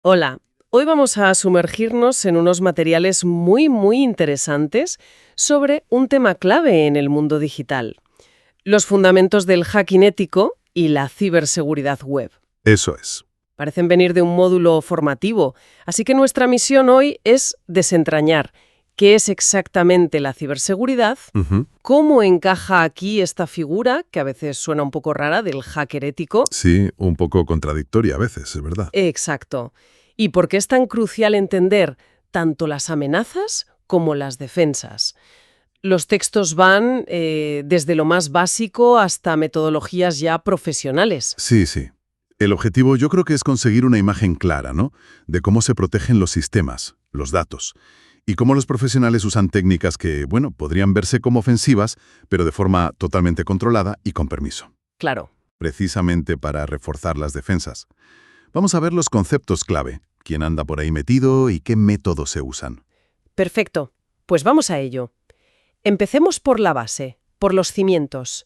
Hola, hoy vamos a sumergirnos en unos materiales muy interesantes sobre un tema clave en el mundo digital, los fundamentos del hacking ético y la ciberseguridad web. Eso es. Parecen venir de un módulo formativo, así que nuestra misión hoy es desentrañar qué es exactamente la ciberseguridad, Ujú. cómo encaja aquí esta figura, que a veces suena un poco rara, del hacker ético. Sí, un poco contradictoria a veces, es verdad. Exacto. ¿Y por qué es tan crucial entender tanto las amenazas como las defensas? Los textos van desde lo más básico hasta metodologías ya profesionales. Sí, sí. El objetivo yo creo que es conseguir una imagen clara, ¿no? De cómo se protegen los sistemas, los datos, y cómo los profesionales usan técnicas que, bueno, podrían verse como ofensivas, pero de forma totalmente controlada y con permiso, Claro. precisamente para reforzar las defensas. Vamos a ver los conceptos clave, quién anda por ahí metido y qué métodos se usan. Perfecto. Pues vamos a ello. Empecemos por la base, por los cimientos.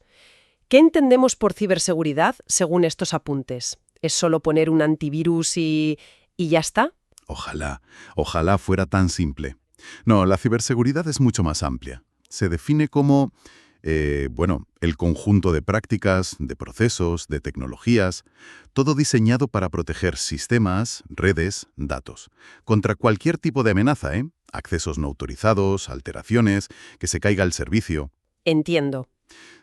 ¿Qué entendemos por ciberseguridad según estos apuntes? ¿Es solo poner un antivirus y ya está? Ojalá fuera tan simple. No, la ciberseguridad es mucho más amplia. Se define como, el conjunto de prácticas, de procesos, de tecnologías, todo diseñado para proteger sistemas, redes, datos, contra cualquier tipo de amenaza, ¿eh? Accesos no autorizados, alteraciones, que se caiga el servicio. Entiendo.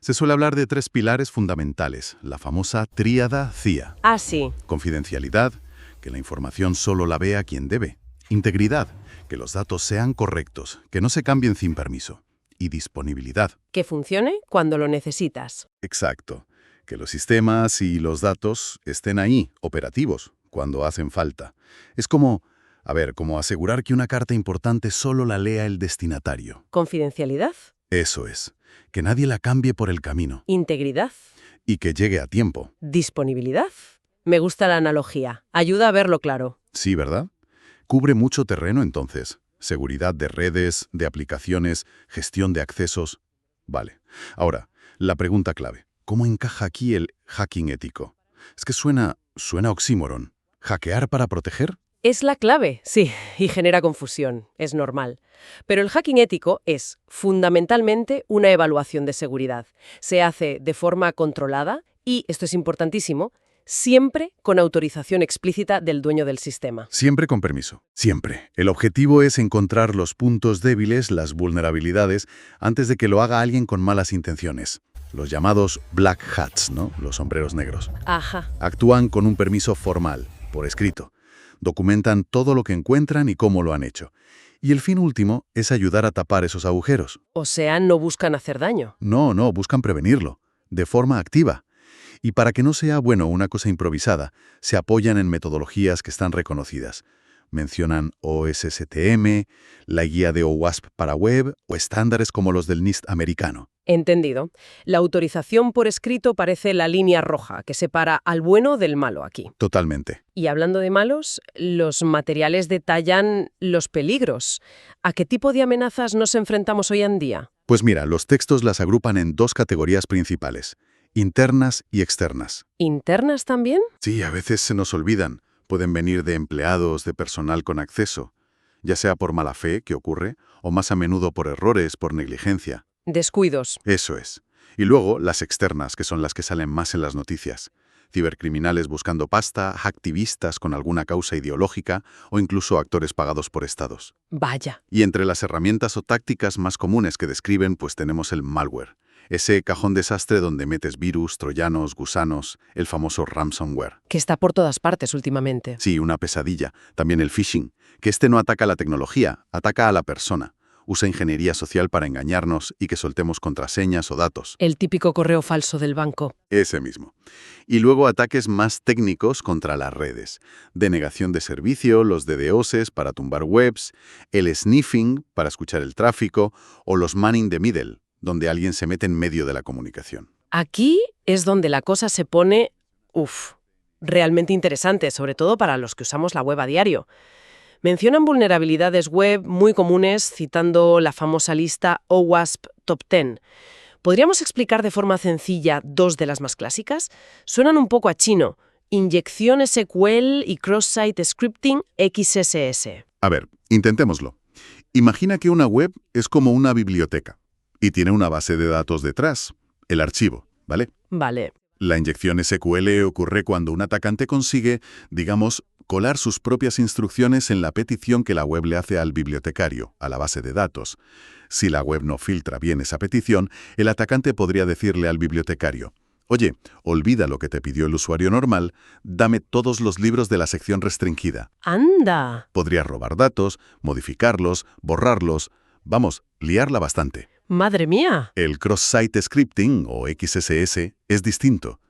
Se suele hablar de tres pilares fundamentales, la famosa tríada CIA. Ah, sí. Confidencialidad, que la información solo la vea quien debe. Integridad, que los datos sean correctos, que no se cambien sin permiso. Y disponibilidad. Que funcione cuando lo necesitas. Exacto. Que los sistemas y los datos estén ahí, operativos, cuando hacen falta. Es como, como asegurar que una carta importante solo la lea el destinatario. Confidencialidad, Eso es. Que nadie la cambie por el camino. integridad, Y que llegue a tiempo. disponibilidad. Me gusta la analogía. Ayuda a verlo claro. Sí, ¿verdad? Cubre mucho terreno entonces. Seguridad de redes, de aplicaciones, gestión de accesos. Vale. Ahora, la pregunta clave. ¿Cómo encaja aquí el hacking ético? Es que suena oxímoron. ¿Hackear para proteger? Es la clave, sí, y genera confusión, es normal. Pero el hacking ético es, fundamentalmente, una evaluación de seguridad. Se hace de forma controlada y, esto es importantísimo, siempre con autorización explícita del dueño del sistema. Siempre con permiso. Siempre. El objetivo es encontrar los puntos débiles, las vulnerabilidades, antes de que lo haga alguien con malas intenciones. Los llamados black hats, ¿no? Los sombreros negros. Ajá. Actúan con un permiso formal, por escrito. Documentan todo lo que encuentran y cómo lo han hecho. Y el fin último es ayudar a tapar esos agujeros. O sea, no buscan hacer daño. No, buscan prevenirlo, de forma activa. Y para que no sea, una cosa improvisada, se apoyan en metodologías que están reconocidas. Mencionan OSSTM, la guía de OWASP para web o estándares como los del NIST americano. Entendido. La autorización por escrito parece la línea roja que separa al bueno del malo aquí. Totalmente. Y hablando de malos, los materiales detallan los peligros. ¿A qué tipo de amenazas nos enfrentamos hoy en día? Pues mira, los textos las agrupan en dos categorías principales, internas y externas. ¿Internas también? Sí, a veces se nos olvidan. Pueden venir de empleados, de personal con acceso, ya sea por mala fe, que ocurre, o más a menudo por errores, por negligencia. Descuidos. Eso es. Y luego las externas, que son las que salen más en las noticias. Cibercriminales buscando pasta, activistas con alguna causa ideológica o incluso actores pagados por estados. Vaya. Y entre las herramientas o tácticas más comunes que describen, pues tenemos el malware. Ese cajón desastre donde metes virus, troyanos, gusanos, el famoso ransomware. Que está por todas partes últimamente. Sí, una pesadilla. También el phishing, que este no ataca a la tecnología, ataca a la persona. Usa ingeniería social para engañarnos y que soltemos contraseñas o datos. El típico correo falso del banco. Ese mismo. Y luego ataques más técnicos contra las redes. Denegación de servicio, los DDoS para tumbar webs, el sniffing para escuchar el tráfico o los man in the middle, donde alguien se mete en medio de la comunicación. Aquí es donde la cosa se pone, realmente interesante, sobre todo para los que usamos la web a diario. Mencionan vulnerabilidades web muy comunes citando la famosa lista OWASP Top 10. ¿Podríamos explicar de forma sencilla dos de las más clásicas? Suenan un poco a chino. Inyección SQL y Cross-Site Scripting XSS. A ver, intentémoslo. Imagina que una web es como una biblioteca y tiene una base de datos detrás, el archivo, ¿vale? Vale. La inyección SQL ocurre cuando un atacante consigue, digamos, colar sus propias instrucciones en la petición que la web le hace al bibliotecario, a la base de datos. Si la web no filtra bien esa petición, el atacante podría decirle al bibliotecario: oye, olvida lo que te pidió el usuario normal, dame todos los libros de la sección restringida. ¡Anda! Podría robar datos, modificarlos, borrarlos, vamos, liarla bastante. ¡Madre mía! El Cross-Site Scripting, o XSS, es distinto.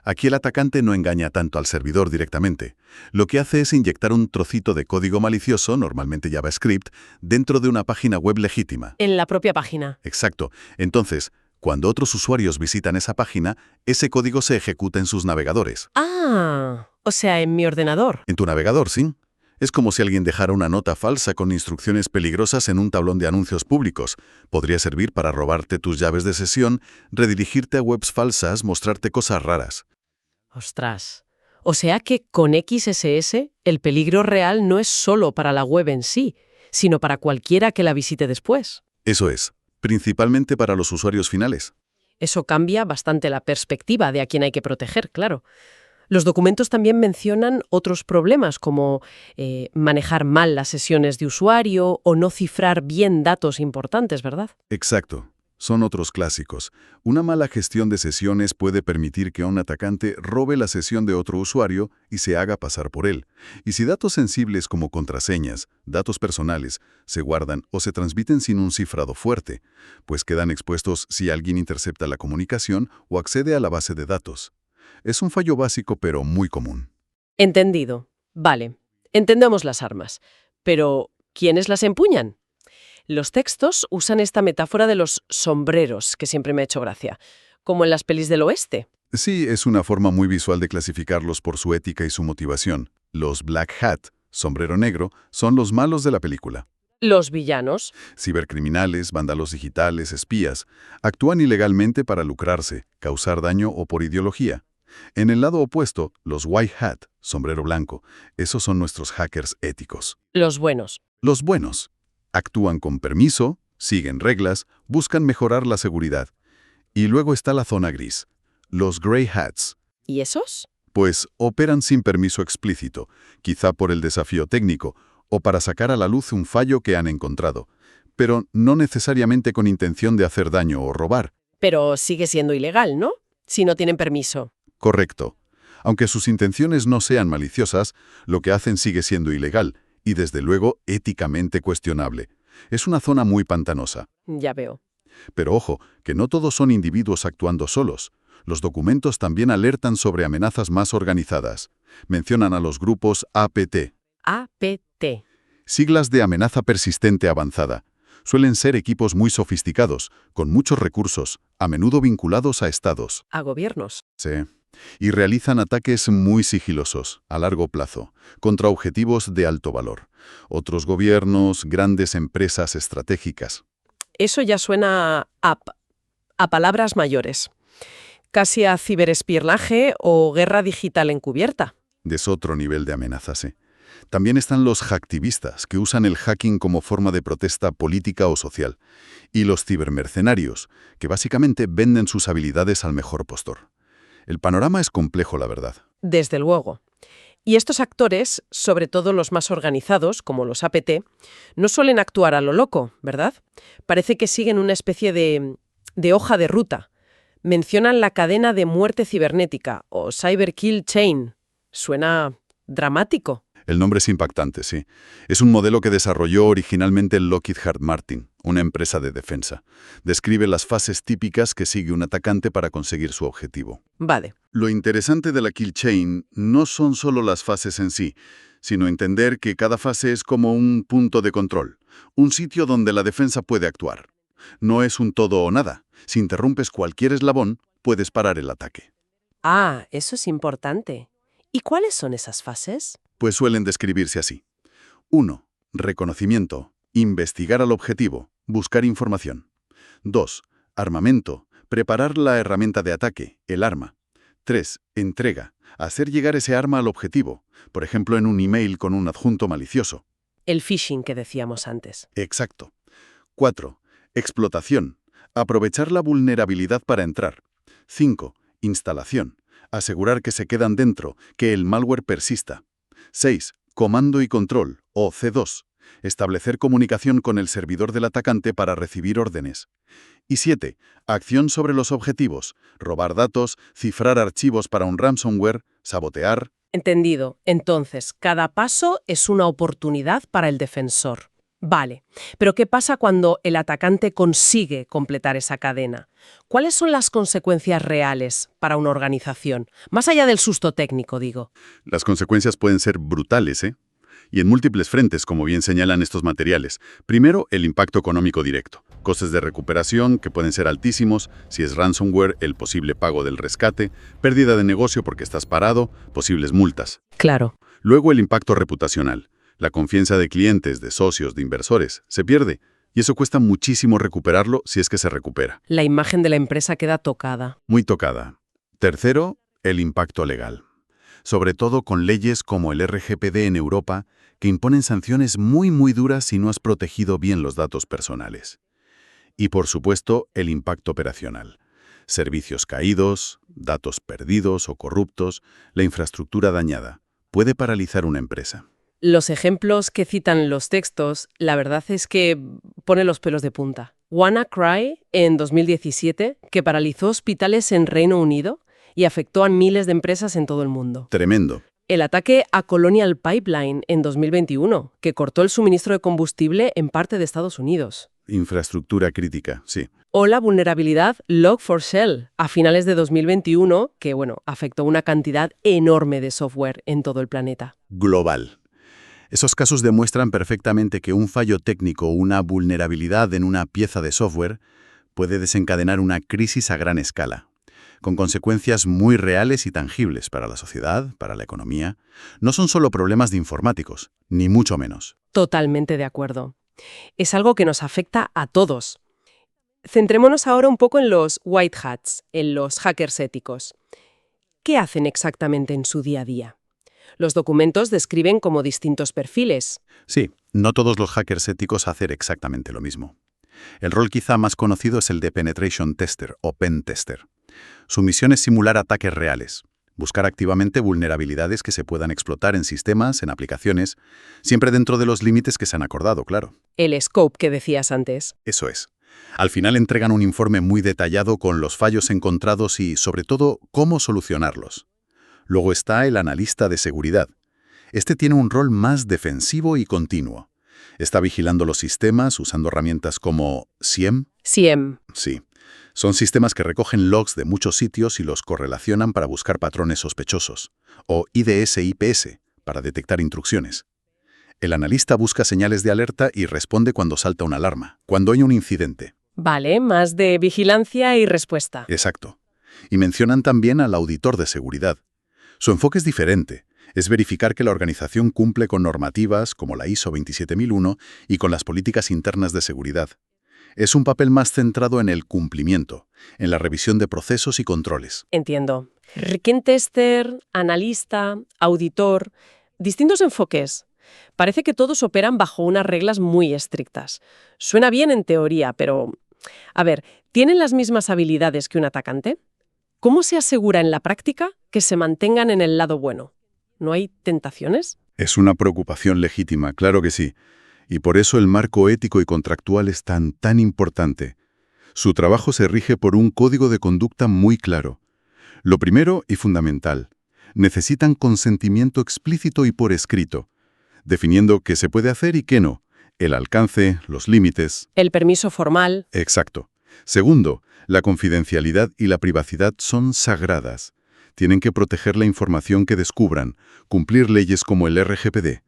Aquí el atacante no engaña tanto al servidor directamente. Lo que hace es inyectar un trocito de código malicioso, normalmente JavaScript, dentro de una página web legítima. En la propia página. Exacto. Entonces, cuando otros usuarios visitan esa página, ese código se ejecuta en sus navegadores. Ah, o sea, en mi ordenador. En tu navegador, ¿sí? Es como si alguien dejara una nota falsa con instrucciones peligrosas en un tablón de anuncios públicos. Podría servir para robarte tus llaves de sesión, redirigirte a webs falsas, mostrarte cosas raras. Ostras. O sea que con XSS el peligro real no es solo para la web en sí, sino para cualquiera que la visite después. Eso es, principalmente para los usuarios finales. Eso cambia bastante la perspectiva de a quién hay que proteger, claro. Los documentos también mencionan otros problemas como manejar mal las sesiones de usuario o no cifrar bien datos importantes, ¿verdad? Exacto. Son otros clásicos. Una mala gestión de sesiones puede permitir que un atacante robe la sesión de otro usuario y se haga pasar por él. Y si datos sensibles como contraseñas, datos personales, se guardan o se transmiten sin un cifrado fuerte, pues quedan expuestos si alguien intercepta la comunicación o accede a la base de datos. Es un fallo básico pero muy común. Entendido. Vale. Entendemos las armas. Pero, ¿quiénes las empuñan? Los textos usan esta metáfora de los sombreros, que siempre me ha hecho gracia, como en las pelis del oeste. Sí, es una forma muy visual de clasificarlos por su ética y su motivación. Los Black Hat, sombrero negro, son los malos de la película. Los villanos. Cibercriminales, vándalos digitales, espías, actúan ilegalmente para lucrarse, causar daño o por ideología. En el lado opuesto, los White Hat, sombrero blanco, esos son nuestros hackers éticos. Los buenos. Los buenos actúan con permiso, siguen reglas, buscan mejorar la seguridad. Y luego está la zona gris, los Grey Hats. ¿Y esos? Pues operan sin permiso explícito, quizá por el desafío técnico, o para sacar a la luz un fallo que han encontrado, pero no necesariamente con intención de hacer daño o robar. Pero sigue siendo ilegal, ¿no? Si no tienen permiso. Correcto. Aunque sus intenciones no sean maliciosas, lo que hacen sigue siendo ilegal y, desde luego, éticamente cuestionable. Es una zona muy pantanosa. Ya veo. Pero ojo, que no todos son individuos actuando solos. Los documentos también alertan sobre amenazas más organizadas. Mencionan a los grupos APT. APT. Siglas de amenaza persistente avanzada. Suelen ser equipos muy sofisticados, con muchos recursos, a menudo vinculados a estados. A gobiernos. Sí. Y realizan ataques muy sigilosos, a largo plazo, contra objetivos de alto valor. Otros gobiernos, grandes empresas estratégicas. Eso ya suena a palabras mayores. Casi a ciberespionaje o guerra digital encubierta. Es otro nivel de amenaza, sí. También están los hacktivistas, que usan el hacking como forma de protesta política o social. Y los cibermercenarios, que básicamente venden sus habilidades al mejor postor. El panorama es complejo, la verdad. Desde luego. Y estos actores, sobre todo los más organizados, como los APT, no suelen actuar a lo loco, ¿verdad? Parece que siguen una especie de hoja de ruta. Mencionan la cadena de muerte cibernética, o Cyber Kill Chain. Suena dramático. El nombre es impactante, sí. Es un modelo que desarrolló originalmente Lockheed Martin, una empresa de defensa. Describe las fases típicas que sigue un atacante para conseguir su objetivo. Vale. Lo interesante de la kill chain no son solo las fases en sí, sino entender que cada fase es como un punto de control, un sitio donde la defensa puede actuar. No es un todo o nada. Si interrumpes cualquier eslabón, puedes parar el ataque. Ah, eso es importante. ¿Y cuáles son esas fases? Pues suelen describirse así. 1. Reconocimiento. Investigar al objetivo. Buscar información. 2. Armamento. Preparar la herramienta de ataque, el arma. 3. Entrega. hacer llegar ese arma al objetivo, por ejemplo en un email con un adjunto malicioso. El phishing que decíamos antes. Exacto. 4. Explotación. Aprovechar la vulnerabilidad para entrar. 5. Instalación. Asegurar que se quedan dentro, que el malware persista. 6. Comando y control, o C2. Establecer comunicación con el servidor del atacante para recibir órdenes. Y 7. Acción sobre los objetivos. Robar datos, cifrar archivos para un ransomware, sabotear. Entendido. Entonces, cada paso es una oportunidad para el defensor. Vale, pero ¿qué pasa cuando el atacante consigue completar esa cadena? ¿Cuáles son las consecuencias reales para una organización? Más allá del susto técnico, digo. Las consecuencias pueden ser brutales, ¿eh? Y en múltiples frentes, como bien señalan estos materiales. Primero, el impacto económico directo. Costes de recuperación, que pueden ser altísimos, si es ransomware, el posible pago del rescate, pérdida de negocio porque estás parado, posibles multas. Claro. Luego, el impacto reputacional. La confianza de clientes, de socios, de inversores, se pierde. Y eso cuesta muchísimo recuperarlo si es que se recupera. La imagen de la empresa queda tocada. Muy tocada. Tercero, el impacto legal. Sobre todo con leyes como el RGPD en Europa, que imponen sanciones muy duras si no has protegido bien los datos personales. Y por supuesto, el impacto operacional. Servicios caídos, datos perdidos o corruptos, la infraestructura dañada. Puede paralizar una empresa. Los ejemplos que citan los textos, la verdad es que pone los pelos de punta. WannaCry, en 2017, que paralizó hospitales en Reino Unido y afectó a miles de empresas en todo el mundo. Tremendo. El ataque a Colonial Pipeline en 2021, que cortó el suministro de combustible en parte de Estados Unidos. Infraestructura crítica, sí. O la vulnerabilidad Log4Shell a finales de 2021, que, afectó una cantidad enorme de software en todo el planeta. Global. Esos casos demuestran perfectamente que un fallo técnico o una vulnerabilidad en una pieza de software puede desencadenar una crisis a gran escala, con consecuencias muy reales y tangibles para la sociedad, para la economía. No son solo problemas de informáticos, ni mucho menos. Totalmente de acuerdo. Es algo que nos afecta a todos. Centrémonos ahora un poco en los white hats, en los hackers éticos. ¿Qué hacen exactamente en su día a día? Los documentos describen como distintos perfiles. Sí, no todos los hackers éticos hacen exactamente lo mismo. El rol quizá más conocido es el de Penetration Tester o Pen Tester. Su misión es simular ataques reales, buscar activamente vulnerabilidades que se puedan explotar en sistemas, en aplicaciones, siempre dentro de los límites que se han acordado, claro. El scope que decías antes. Eso es. Al final entregan un informe muy detallado con los fallos encontrados y, sobre todo, cómo solucionarlos. Luego está el analista de seguridad. Este tiene un rol más defensivo y continuo. Está vigilando los sistemas usando herramientas como SIEM. SIEM. Sí. Son sistemas que recogen logs de muchos sitios y los correlacionan para buscar patrones sospechosos. O IDS-IPS, para detectar intrusiones. El analista busca señales de alerta y responde cuando salta una alarma, cuando hay un incidente. Vale, más de vigilancia y respuesta. Exacto. Y mencionan también al auditor de seguridad. Su enfoque es diferente. Es verificar que la organización cumple con normativas como la ISO 27001 y con las políticas internas de seguridad. Es un papel más centrado en el cumplimiento, en la revisión de procesos y controles. Entiendo. Pen tester, analista, auditor, distintos enfoques. Parece que todos operan bajo unas reglas muy estrictas. Suena bien en teoría, pero... A ver, ¿tienen las mismas habilidades que un atacante? ¿Cómo se asegura en la práctica que se mantengan en el lado bueno? ¿No hay tentaciones? Es una preocupación legítima, claro que sí. Y por eso el marco ético y contractual es tan importante. Su trabajo se rige por un código de conducta muy claro. Lo primero y fundamental, necesitan consentimiento explícito y por escrito, definiendo qué se puede hacer y qué no, el alcance, los límites. El permiso formal. Exacto. Segundo, la confidencialidad y la privacidad son sagradas. Tienen que proteger la información que descubran, cumplir leyes como el RGPD.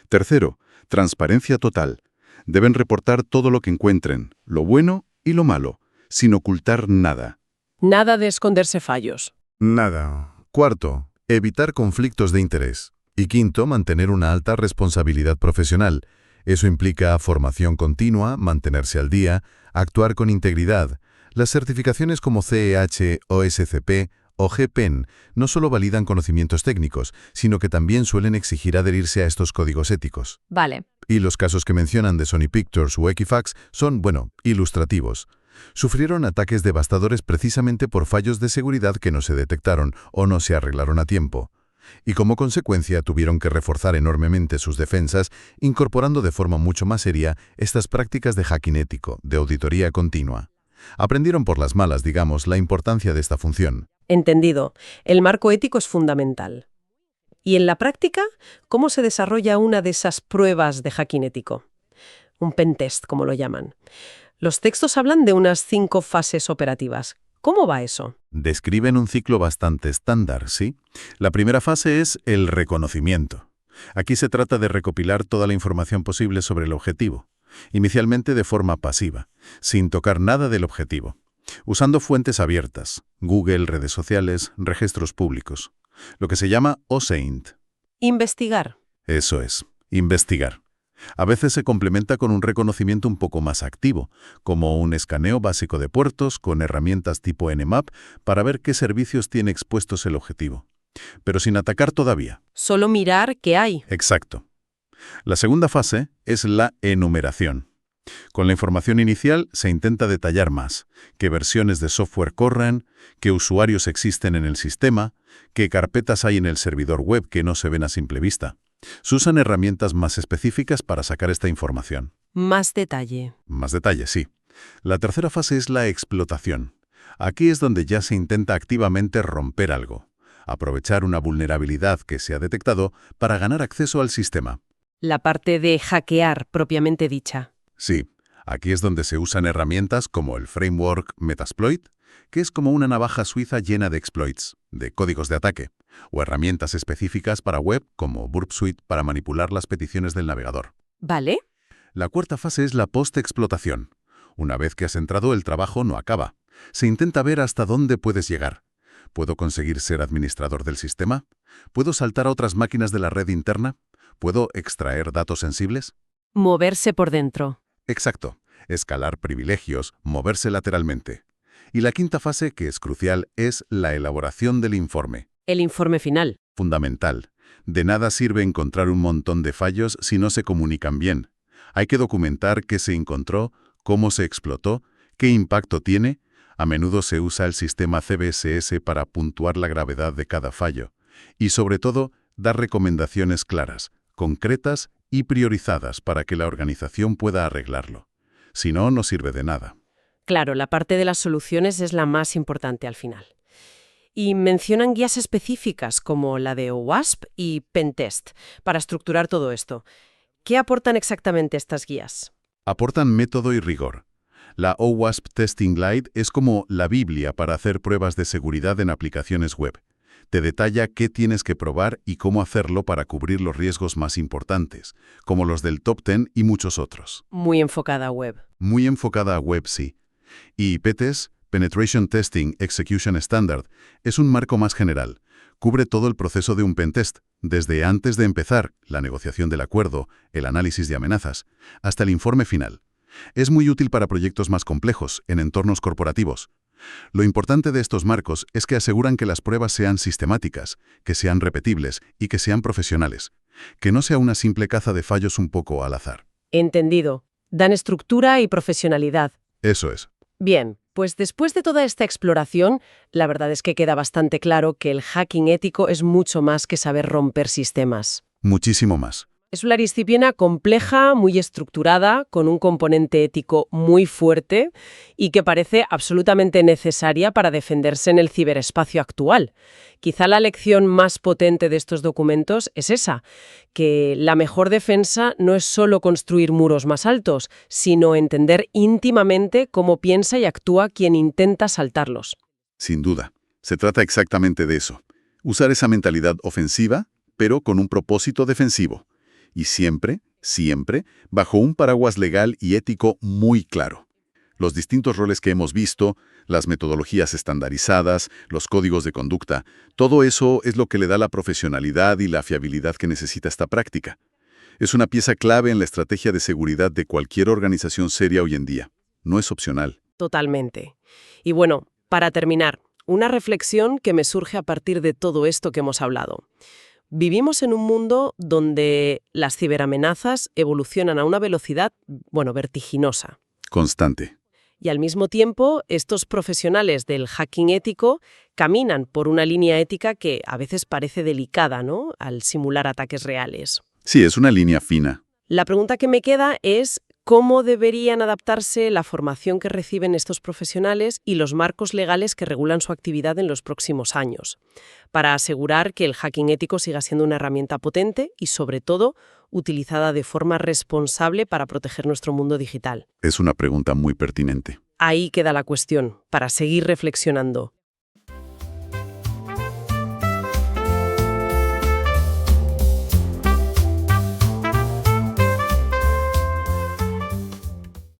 Tercero, transparencia total. Deben reportar todo lo que encuentren, lo bueno y lo malo, sin ocultar nada. Nada de esconderse fallos. Nada. Cuarto, evitar conflictos de interés. Y quinto, mantener una alta responsabilidad profesional. Eso implica formación continua, mantenerse al día, actuar con integridad. Las certificaciones como CEH, OSCP o GPEN no solo validan conocimientos técnicos, sino que también suelen exigir adherirse a estos códigos éticos. Vale. Y los casos que mencionan de Sony Pictures o Equifax son, bueno, ilustrativos. Sufrieron ataques devastadores precisamente por fallos de seguridad que no se detectaron o no se arreglaron a tiempo. Y como consecuencia tuvieron que reforzar enormemente sus defensas, incorporando de forma mucho más seria estas prácticas de hacking ético, de auditoría continua. Aprendieron por las malas, digamos, la importancia de esta función. Entendido. El marco ético es fundamental. Y en la práctica, ¿cómo se desarrolla una de esas pruebas de hacking ético? Un pentest, como lo llaman. Los textos hablan de unas 5 fases operativas. ¿Cómo va eso? Describen un ciclo bastante estándar, ¿sí? La primera fase es el reconocimiento. Aquí se trata de recopilar toda la información posible sobre el objetivo, inicialmente de forma pasiva, sin tocar nada del objetivo, usando fuentes abiertas, Google, redes sociales, registros públicos, lo que se llama OSINT. Investigar. Eso es, investigar. A veces se complementa con un reconocimiento un poco más activo, como un escaneo básico de puertos con herramientas tipo Nmap para ver qué servicios tiene expuestos el objetivo. Pero sin atacar todavía. Solo mirar qué hay. Exacto. La segunda fase es la enumeración. Con la información inicial se intenta detallar más, qué versiones de software corren, qué usuarios existen en el sistema, qué carpetas hay en el servidor web que no se ven a simple vista. Se usan herramientas más específicas para sacar esta información. Más detalle. Más detalle, sí. La tercera fase es la explotación. Aquí es donde ya se intenta activamente romper algo, aprovechar una vulnerabilidad que se ha detectado para ganar acceso al sistema. La parte de hackear propiamente dicha. Sí, aquí es donde se usan herramientas como el framework Metasploit, que es como una navaja suiza llena de exploits, de códigos de ataque, o herramientas específicas para web como Burp Suite para manipular las peticiones del navegador. ¿Vale? La cuarta fase es la post-explotación. Una vez que has entrado, el trabajo no acaba. Se intenta ver hasta dónde puedes llegar. ¿Puedo conseguir ser administrador del sistema? ¿Puedo saltar a otras máquinas de la red interna? ¿Puedo extraer datos sensibles? Moverse por dentro. Exacto. Escalar privilegios, moverse lateralmente. Y la quinta fase, que es crucial, es la elaboración del informe. El informe final. Fundamental. De nada sirve encontrar un montón de fallos si no se comunican bien. Hay que documentar qué se encontró, cómo se explotó, qué impacto tiene. A menudo se usa el sistema CBSS para puntuar la gravedad de cada fallo. Y sobre todo, dar recomendaciones claras, concretas y priorizadas para que la organización pueda arreglarlo. Si no, no sirve de nada. Claro, la parte de las soluciones es la más importante al final. Y mencionan guías específicas como la de OWASP y Pentest para estructurar todo esto. ¿Qué aportan exactamente estas guías? Aportan método y rigor. La OWASP Testing Guide es como la Biblia para hacer pruebas de seguridad en aplicaciones web. Te detalla qué tienes que probar y cómo hacerlo para cubrir los riesgos más importantes, como los del Top 10 y muchos otros. Muy enfocada a web. Muy enfocada a web, sí. Y PTES, Penetration Testing Execution Standard, es un marco más general. Cubre todo el proceso de un pentest, desde antes de empezar, la negociación del acuerdo, el análisis de amenazas, hasta el informe final. Es muy útil para proyectos más complejos, en entornos corporativos. Lo importante de estos marcos es que aseguran que las pruebas sean sistemáticas, que sean repetibles y que sean profesionales. Que no sea una simple caza de fallos un poco al azar. Entendido. Dan estructura y profesionalidad. Eso es. Bien, pues después de toda esta exploración, la verdad es que queda bastante claro que el hacking ético es mucho más que saber romper sistemas. Muchísimo más. Es una disciplina compleja, muy estructurada, con un componente ético muy fuerte y que parece absolutamente necesaria para defenderse en el ciberespacio actual. Quizá la lección más potente de estos documentos es esa, que la mejor defensa no es solo construir muros más altos, sino entender íntimamente cómo piensa y actúa quien intenta saltarlos. Sin duda. Se trata exactamente de eso. Usar esa mentalidad ofensiva, pero con un propósito defensivo. Y siempre, bajo un paraguas legal y ético muy claro. Los distintos roles que hemos visto, las metodologías estandarizadas, los códigos de conducta, todo eso es lo que le da la profesionalidad y la fiabilidad que necesita esta práctica. Es una pieza clave en la estrategia de seguridad de cualquier organización seria hoy en día. No es opcional. Totalmente. Y bueno, para terminar, una reflexión que me surge a partir de todo esto que hemos hablado. Vivimos en un mundo donde las ciberamenazas evolucionan a una velocidad, vertiginosa. Constante. Y al mismo tiempo, estos profesionales del hacking ético caminan por una línea ética que a veces parece delicada, ¿no?, al simular ataques reales. Sí, es una línea fina. La pregunta que me queda es cómo deberían adaptarse la formación que reciben estos profesionales y los marcos legales que regulan su actividad en los próximos años, para asegurar que el hacking ético siga siendo una herramienta potente y, sobre todo, utilizada de forma responsable para proteger nuestro mundo digital. Es una pregunta muy pertinente. Ahí queda la cuestión, para seguir reflexionando.